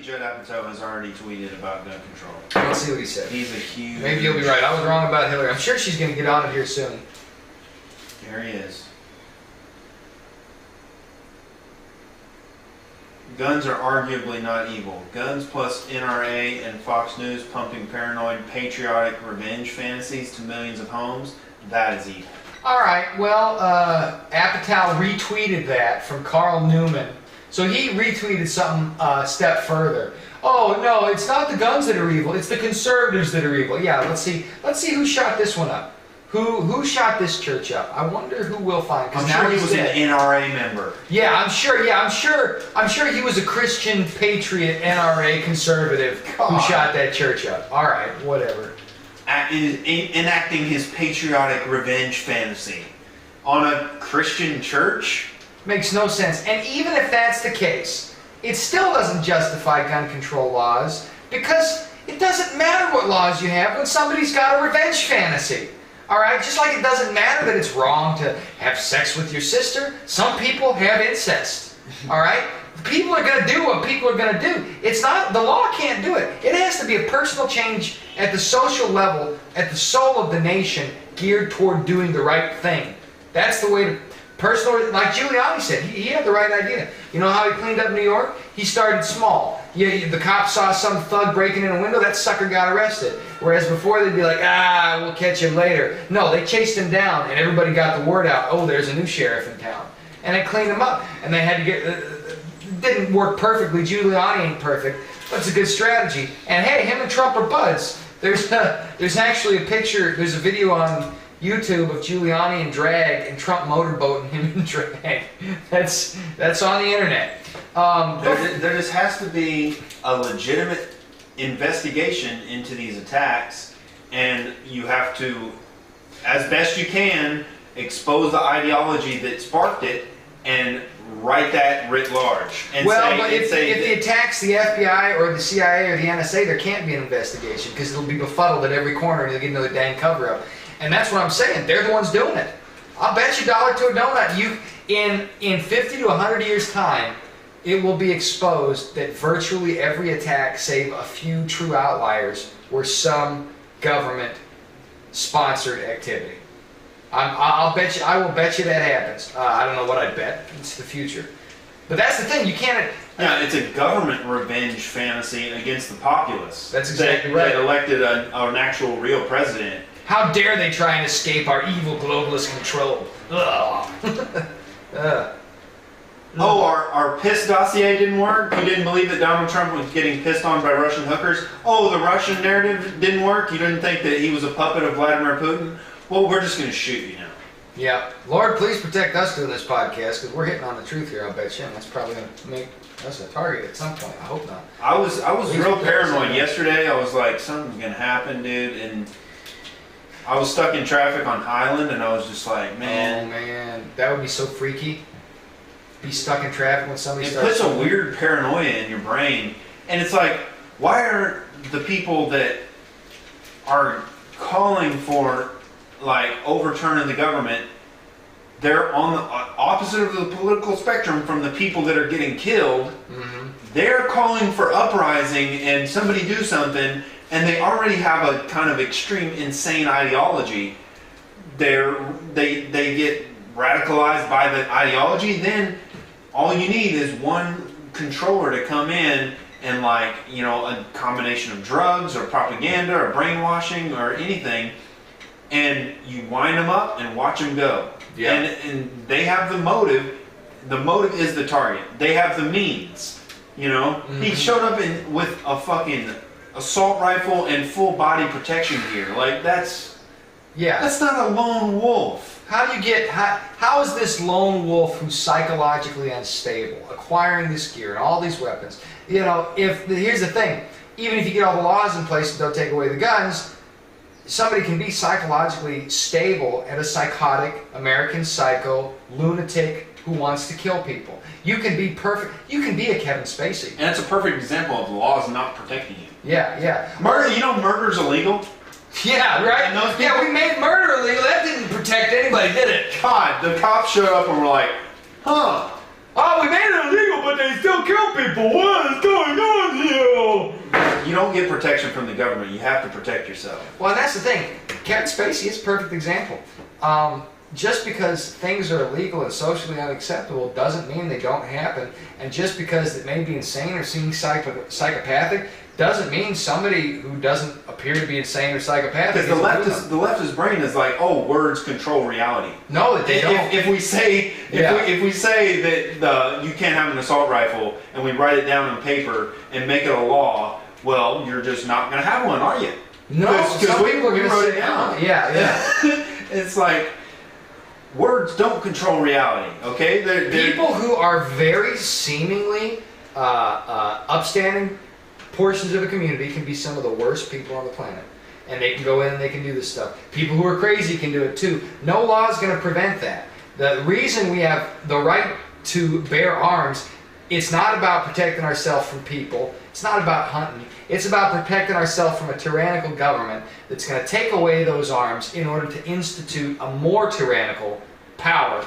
Judd Apatow has already tweeted about gun control. Let's see what he said. He's a huge... Maybe you'll be right. I was wrong about Hillary. I'm sure she's going to get on it here soon. There he is. Guns are arguably not evil. Guns plus NRA and Fox News pumping paranoid, patriotic revenge fantasies to millions of homes, that is evil. All right, well, Apatow retweeted that from Carl Newman. So he retweeted something a step further. Oh, no, it's not the guns that are evil, it's the conservatives that are evil. Yeah, let's see who shot this one up. Who shot this church up? I wonder who we'll find. I'm sure he was an NRA member. Yeah, I'm sure he was a Christian patriot NRA conservative who shot that church up. All right, whatever. Enacting his patriotic revenge fantasy on a Christian church? Makes no sense. And even if that's the case, it still doesn't justify gun control laws, because it doesn't matter what laws you have when somebody's got a revenge fantasy. Alright, just like it doesn't matter that it's wrong to have sex with your sister, some people have incest. Alright? People are going to do what people are going to do. It's not, the law can't do it. It has to be a personal change at the social level, at the soul of the nation, geared toward doing the right thing. That's the way to, personal, like Giuliani said, he had the right idea. You know how he cleaned up New York? He started small. Yeah, the cops saw some thug breaking in a window, that sucker got arrested. Whereas before they'd be like, we'll catch him later. No, they chased him down and everybody got the word out, oh, there's a new sheriff in town. And they cleaned him up. And they had to get, didn't work perfectly. Giuliani ain't perfect, but it's a good strategy. And hey, him and Trump are buds. There's actually a picture, there's a video on YouTube of Giuliani in drag and Trump motorboating him in drag. That's on the internet. There just has to be a legitimate investigation into these attacks, and you have to, as best you can, expose the ideology that sparked it and write that writ large. And but if the attacks the FBI or the CIA or the NSA, there can't be an investigation because it'll be befuddled at every corner and you'll get another dang cover-up. And that's what I'm saying. They're the ones doing it. I'll bet you $1 to a donut. In 50 to 100 years' time, it will be exposed that virtually every attack, save a few true outliers, were some government-sponsored activity. I will bet you that happens. I don't know what I'd bet. It's the future. But that's the thing. You can't. Yeah, it's a government revenge fantasy against the populace. That's exactly right. That elected an actual real president. How dare they try and escape our evil globalist control? Ugh. Oh, our piss dossier didn't work? You didn't believe that Donald Trump was getting pissed on by Russian hookers? Oh, the Russian narrative didn't work? You didn't think that he was a puppet of Vladimir Putin? Well, we're just going to shoot you now. Yeah. Lord, please protect us doing this podcast, because we're hitting on the truth here, I'll bet you. And that's probably going to make us a target at some point. I hope not. I was real paranoid yesterday. I was like, something's going to happen, dude. And I was stuck in traffic on Highland, and I was just like, man. Oh, man. That would be so freaky. Be stuck in traffic when somebody starts... It puts a weird paranoia in your brain. And it's like, why are the people that are calling for, like, overturning the government, they're on the opposite of the political spectrum from the people that are getting killed. Mm-hmm. They're calling for uprising and somebody do something, and they already have a kind of extreme, insane ideology. They get radicalized by the ideology, then all you need is one controller to come in and, like, you know, a combination of drugs or propaganda or brainwashing or anything, and you wind them up and watch them go. Yeah. And they have the motive. The motive is the target. They have the means. You know, mm-hmm. He showed up with a fucking assault rifle and full body protection gear. Like, that's not a lone wolf. How is this lone wolf who's psychologically unstable acquiring this gear and all these weapons? You know, here's the thing, even if you get all the laws in place and don't take away the guns, somebody can be psychologically stable and a psychotic American psycho lunatic who wants to kill people. You can be perfect. You can be a Kevin Spacey. And it's a perfect example of the laws not protecting you. Yeah. Murder, you know, murder's illegal. Yeah, right? Yeah, we made murder illegal. That didn't protect anybody, did it? God, the cops showed up and were like, huh. Oh, we made it illegal, but they still kill people. What is going on here? don't get protection from the government, you have to protect yourself. Well, and that's the thing. Kevin Spacey is a perfect example. Just because things are illegal and socially unacceptable doesn't mean they don't happen. And just because it may be insane or seem psychopathic doesn't mean somebody who doesn't appear to be insane or psychopathic. Because the leftist brain is like, oh, words control reality. No, they don't. If we say that you can't have an assault rifle and we write it down on paper and make it a law, well, you're just not going to have one, are you? No, some people are going to say, yeah. It's like, words don't control reality, okay? They're people who are very seemingly upstanding portions of a community can be some of the worst people on the planet. And they can go in and they can do this stuff. People who are crazy can do it too. No law is going to prevent that. The reason we have the right to bear arms, it's not about protecting ourselves from people. It's not about hunting. It's about protecting ourselves from a tyrannical government that's going to take away those arms in order to institute a more tyrannical power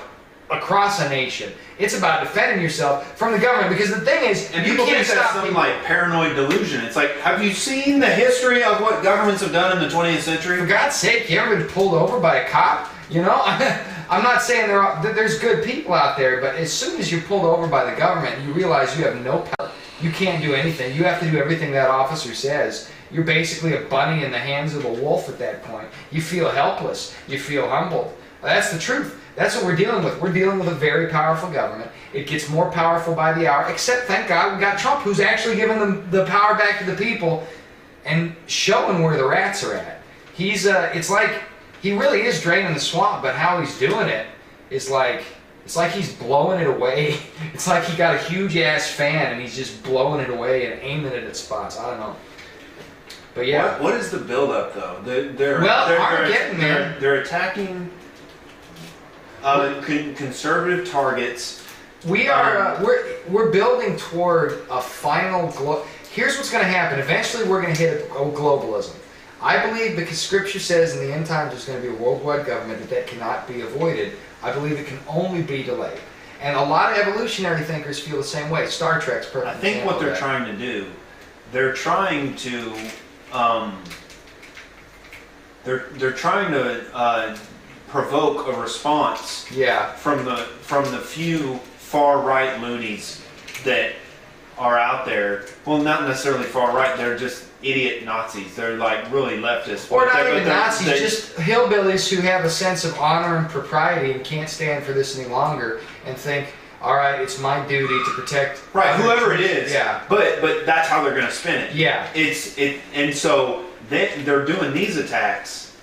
across a nation. It's about defending yourself from the government, because the thing is, and you people can't think that's stop some people. like paranoid delusion. It's like, have you seen the history of what governments have done in the 20th century? For God's sake, you ever been pulled over by a cop? You know, I'm not saying there's good people out there, but as soon as you're pulled over by the government, you realize you have no power. You can't do anything. You have to do everything that officer says. You're basically a bunny in the hands of a wolf at that point. You feel helpless. You feel humbled. That's the truth. That's what we're dealing with. We're dealing with a very powerful government. It gets more powerful by the hour, except, thank God, we got Trump, who's actually giving them the power back to the people and showing where the rats are at. It's like he really is draining the swamp, but how he's doing it is like, it's like he's blowing it away. It's like he got a huge-ass fan and he's just blowing it away and aiming it at spots. I don't know. But yeah. What is the build-up, though? They're attacking conservative targets. We're building toward a final Here's what's going to happen. Eventually, we're going to hit globalism. I believe, because Scripture says in the end times there's going to be a worldwide government that cannot be avoided. I believe it can only be delayed. And a lot of evolutionary thinkers feel the same way. Star Trek's perfect. I think what they're trying to do, they're trying to provoke a response from the few far right loonies that are out there. Well, not necessarily far right, they're just idiot Nazis. They're like really leftist. Or not even Nazis, just hillbillies who have a sense of honor and propriety and can't stand for this any longer and think, all right, it's my duty to protect whoever it is. Yeah. But that's how they're going to spin it. Yeah. And so they're doing these attacks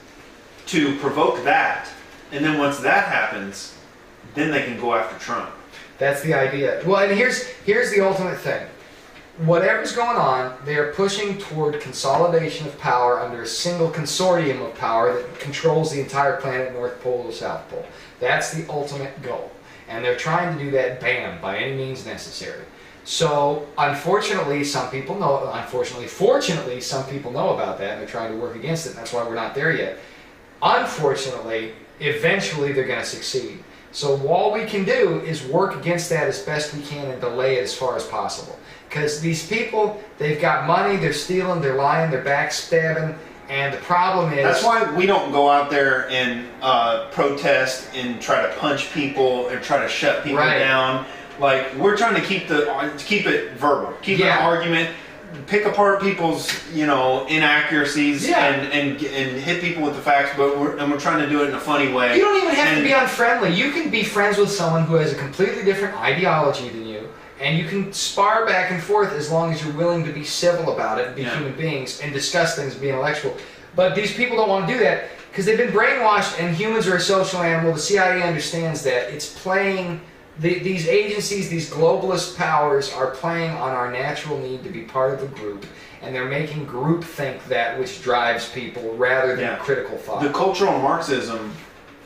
to provoke that, and then once that happens, then they can go after Trump. That's the idea. Well, and here's the ultimate thing. Whatever's going on, they are pushing toward consolidation of power under a single consortium of power that controls the entire planet, North Pole to South Pole. That's the ultimate goal. And they're trying to do that, bam, by any means necessary. So, unfortunately, some people know, fortunately, some people know about that and they're trying to work against it, and that's why we're not there yet. Unfortunately, eventually they're going to succeed. So all we can do is work against that as best we can and delay it as far as possible. Because these people, they've got money, they're stealing, they're lying, they're backstabbing, and the problem is... That's why we don't go out there and protest and try to punch people and try to shut people down. Like, we're trying to keep it verbal, keep an argument, pick apart people's, inaccuracies and hit people with the facts, but we're trying to do it in a funny way. You don't even have to be unfriendly. You can be friends with someone who has a completely different ideology than you, and you can spar back and forth as long as you're willing to be civil about it and be human beings and discuss things and be intellectual. But these people don't want to do that because they've been brainwashed, and humans are a social animal. The CIA understands that. It's playing... These agencies, these globalist powers are playing on our natural need to be part of the group, and they're making groupthink that which drives people rather than critical thought. The cultural Marxism,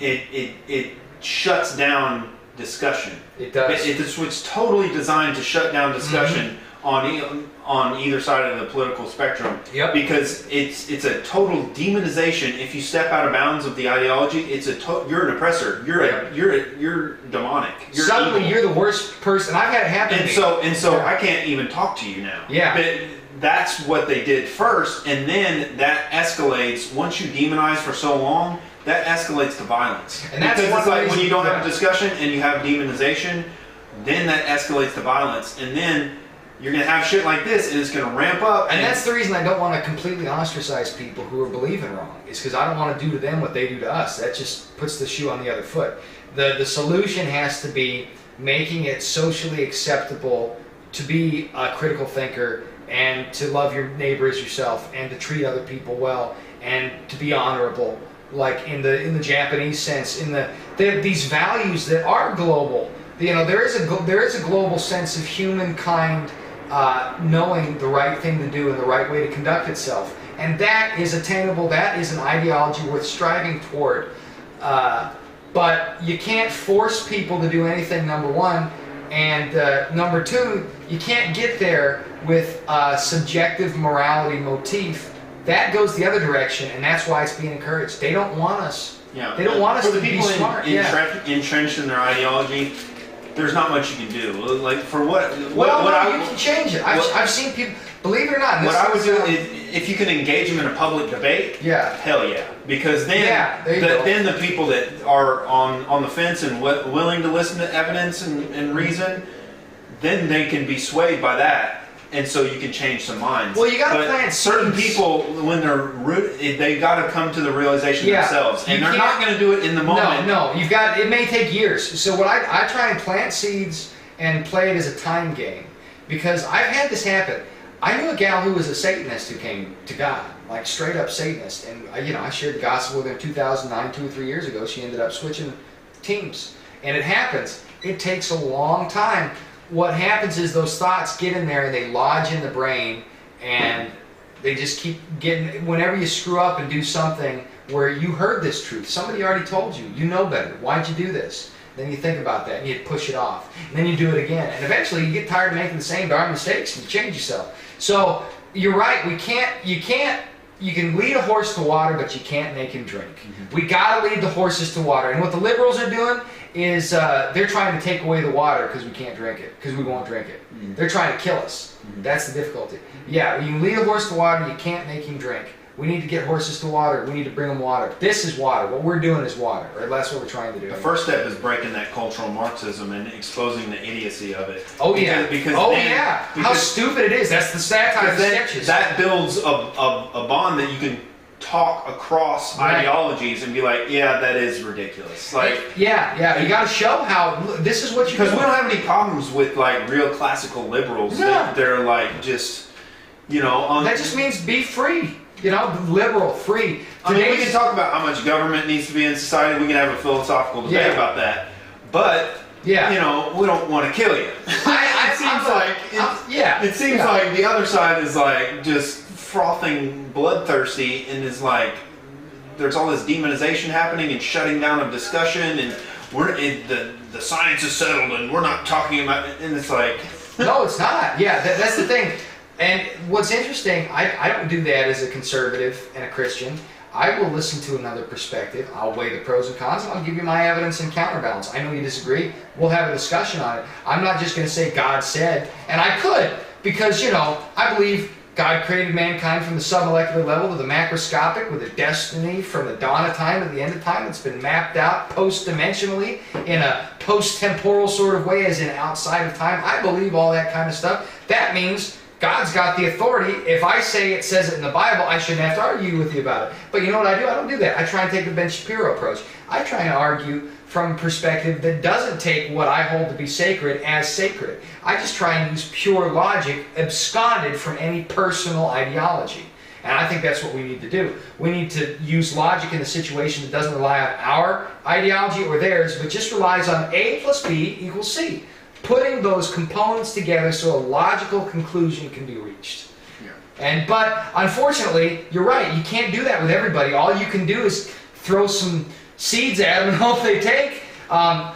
it shuts down discussion. It does. It's totally designed to shut down discussion on either side of the political spectrum. Yep. Because it's a total demonization. If you step out of bounds of the ideology, you're an oppressor. You're demonic. You're Suddenly evil. you're the worst person. I've had it happen. And so I can't even talk to you now. Yeah. But that's what they did first, and then that escalates. Once you demonize for so long, that escalates to violence. And that's because it's like when you don't have a yeah. discussion and you have demonization, then that escalates to violence, and then you're going to have shit like this, and it's going to ramp up. And that's the reason I don't want to completely ostracize people who are believing wrong. Is because I don't want to do to them what they do to us. That just puts the shoe on the other foot. The solution has to be making it socially acceptable to be a critical thinker and to love your neighbor as yourself and to treat other people well and to be honorable, like in the Japanese sense, these values that are global. You know, there is a global sense of humankind knowing the right thing to do and the right way to conduct itself, and that is attainable. That is an ideology worth striving toward. But you can't force people to do anything, number one, and number two, you can't get there with a subjective morality motif. That goes the other direction, and that's why it's being encouraged. They don't want us. Yeah. They don't want us for the to be people smart. entrenched in their ideology. There's not much you can do. Like for you can change it. I've seen people. Believe it or not. What I would do is, if you can engage them in a public debate, hell yeah, because then then the people that are on the fence and willing to listen to evidence and reason, then they can be swayed by that. And so you can change some minds. Well, you got to plant certain seeds. people, when they got to come to the realization themselves, and they're not going to do it in the moment. No, you've got. It may take years. So what I try and plant seeds and play it as a time game, because I've had this happen. I knew a gal who was a Satanist who came to God, like straight up Satanist, and I shared the gospel with her in 2009, 2 or 3 years ago. She ended up switching teams, and it happens. It takes a long time. What happens is those thoughts get in there and they lodge in the brain, and they just keep getting. Whenever you screw up and do something where you heard this truth, somebody already told you, you know better. Why'd you do this? Then you think about that and you push it off, and then you do it again, and eventually you get tired of making the same darn mistakes and you change yourself. So you're right. You can lead a horse to water, but you can't make him drink. Mm-hmm. We gotta lead the horses to water, and what the liberals are doing is they're trying to take away the water because we can't drink it, because we won't drink it. Mm-hmm. They're trying to kill us. Mm-hmm. That's the difficulty. Yeah, you can lead a horse to water, you can't make him drink. We need to get horses to water. We need to bring them water. This is water. What we're doing is water, or that's what we're trying to do. The first step is breaking that cultural Marxism and exposing the idiocy of it. Because how stupid it is. That's the satire of sketches. That builds a bond that you can talk across ideologies and be like, yeah, that is ridiculous. Like, you got to show how this is what you. Because we don't have any problems with like real classical liberals. No. They're like just, that just means be free. Liberal, free. I mean, we can talk about how much government needs to be in society. We can have a philosophical debate about that. But, we don't want to kill you. It seems like the other side is like just frothing bloodthirsty and is like, there's all this demonization happening and shutting down of discussion, and the science is settled and we're not talking about it. And it's like... No, it's not. Yeah, that's the thing. And what's interesting, I don't do that as a conservative and a Christian. I will listen to another perspective. I'll weigh the pros and cons, and I'll give you my evidence and counterbalance. I know you disagree. We'll have a discussion on it. I'm not just going to say God said, and I could, because, I believe God created mankind from the submolecular level to the macroscopic with a destiny from the dawn of time to the end of time that's been mapped out post-dimensionally in a post-temporal sort of way, as in outside of time. I believe all that kind of stuff. That means God's got the authority. If I say it says it in the Bible, I shouldn't have to argue with you about it. But you know what I do? I don't do that. I try and take the Ben Shapiro approach. I try and argue from a perspective that doesn't take what I hold to be sacred as sacred. I just try and use pure logic, absconded from any personal ideology. And I think that's what we need to do. We need to use logic in a situation that doesn't rely on our ideology or theirs, but just relies on A plus B equals C. Putting those components together so a logical conclusion can be reached. But unfortunately, you're right. You can't do that with everybody. All you can do is throw some seeds at them and hope they take. I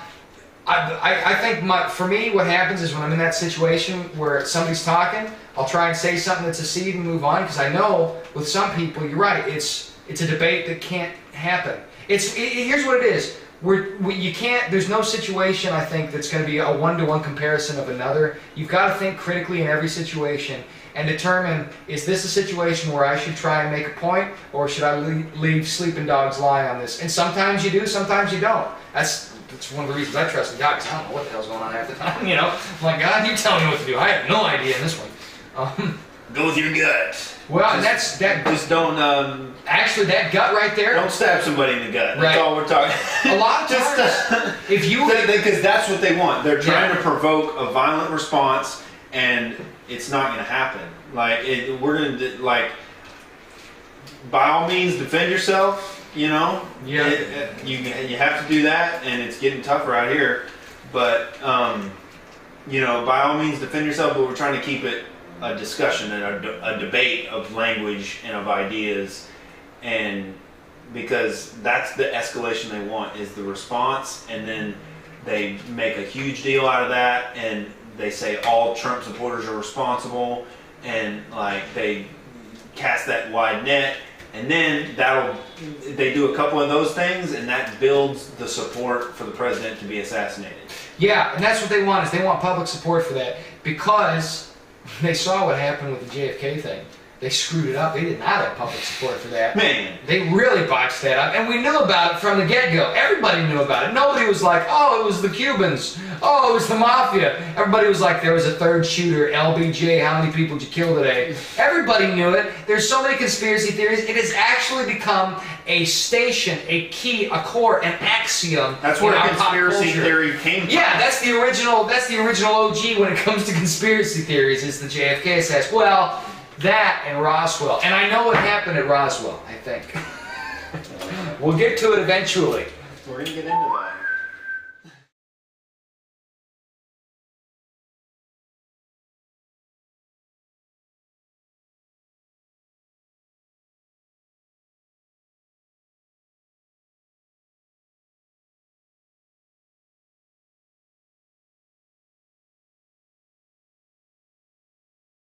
I think for me, what happens is when I'm in that situation where somebody's talking, I'll try and say something that's a seed and move on, because I know with some people, you're right, it's a debate that can't happen. Here's what it is. You can't, there's no situation, I think, that's going to be a one-to-one comparison of another. You've got to think critically in every situation and determine, is this a situation where I should try and make a point, or should I leave sleeping dogs lie on this? And sometimes you do, sometimes you don't. That's one of the reasons I trust God, because I don't know what the hell's going on half the time, you know? I'm like, God, you tell me what to do. I have no idea in this one. Go with your gut. Well, just don't... actually, that gut right there... Don't stab somebody in the gut. That's all we're talking. A lot of times, if you... Because that's what they want. They're trying to provoke a violent response, and it's not going to happen. Like, we're going to... Like, by all means, defend yourself. You know, you have to do that, and it's getting tougher out here. But you know, by all means, defend yourself. But we're trying to keep it a discussion and a debate of language and of ideas, and because that's the escalation they want, is the response, and then they make a huge deal out of that, and they say all Trump supporters are responsible, and like they cast that wide net. And then they do a couple of those things, and that builds the support for the president to be assassinated. Yeah, and that's what they want, is they want public support for that, because they saw what happened with the JFK thing. They screwed it up. They did not have public support for that. Man. They really botched that up. And we knew about it from the get-go. Everybody knew about it. Nobody was like, oh, it was the Cubans. Oh, it was the Mafia. Everybody was like, there was a third shooter, LBJ, how many people did you kill today? Everybody knew it. There's so many conspiracy theories. It has actually become a station, a key, a core, an axiom. That's where conspiracy theory came from. Yeah, that's the original OG when it comes to conspiracy theories, is the JFK assassination. Well, that and Roswell. And I know what happened at Roswell, I think. We'll get to it eventually. We're going to get into that.